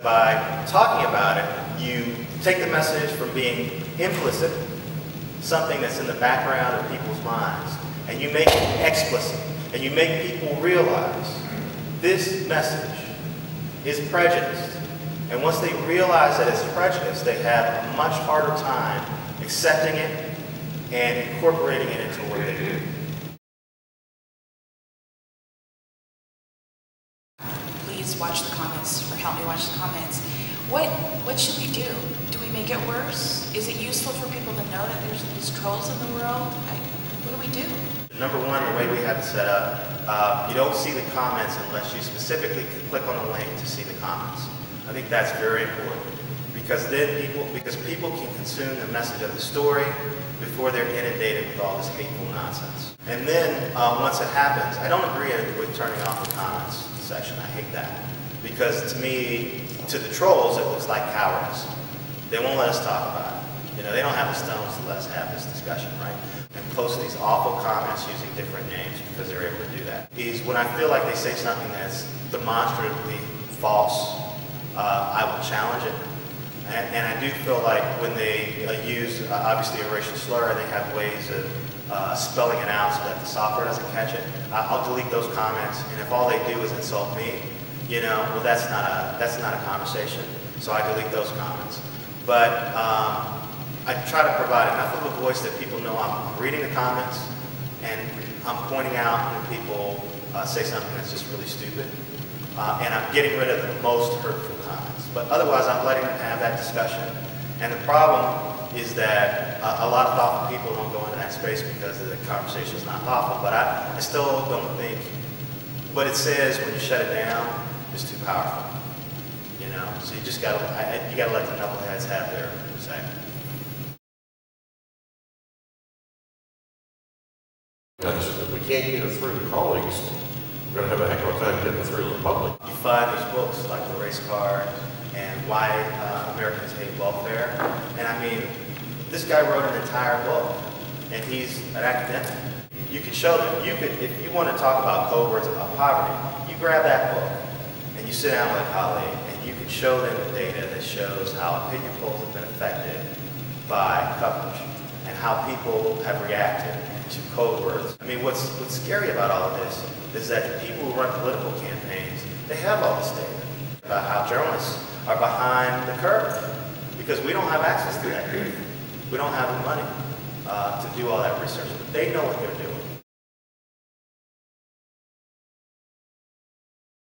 By talking about it, you take the message from being implicit, something that's in the background of people's minds, and you make it explicit, and you make people realize this message is prejudiced. And once they realize that it's prejudiced, they have a much harder time accepting it and incorporating it into what they do. Please watch the comments, or help me watch the comments. What should we do? Do we make it worse? Is it useful for people to know that there's these trolls in the world? What do we do? Number one, the way we have it set up, you don't see the comments unless you specifically click on the link to see the comments. I think that's very important because people can consume the message of the story before they're inundated with all this hateful nonsense. And then once it happens, I don't agree with turning off the comments section. I hate that because to me, to the trolls, it looks like cowardice. They won't let us talk about it. You know, they don't have the stones to let us have this discussion, right? And post these awful comments using different names because they're able to do that. Is when I feel like they say something that's demonstrably false, I will challenge it. And I do feel like when they use, obviously, a racial slur, they have ways of spelling it out so that the software doesn't catch it. I'll delete those comments, and if all they do is insult me, you know, well, that's not a conversation. So I delete those comments. But I try to provide enough of a voice that people know I'm reading the comments and I'm pointing out when people say something that's just really stupid. And I'm getting rid of the most hurtful comments. But otherwise, I'm letting them have that discussion. And the problem is that a lot of thoughtful people don't go into that space because the conversation is not thoughtful. But I still don't think what it says when you shut it down is too powerful. You know, so you just gotta let the knuckleheads have their say. If we can't get it through the colleagues, we're going to have a heck of a time getting it through the public. You find these books like The Race Card and Why Americans Hate Welfare. And I mean, this guy wrote an entire book, and he's an academic. You could show them. If you want to talk about code words about poverty, you grab that book and you sit down with a colleague, and you can show them the data that shows how opinion polls have been affected by coverage and how people have reacted to code words. I mean, what's scary about all of this is that the people who run political campaigns, they have all this data about how journalists are behind the curve because we don't have access to that data. We don't have the money to do all that research, but they know what they're doing.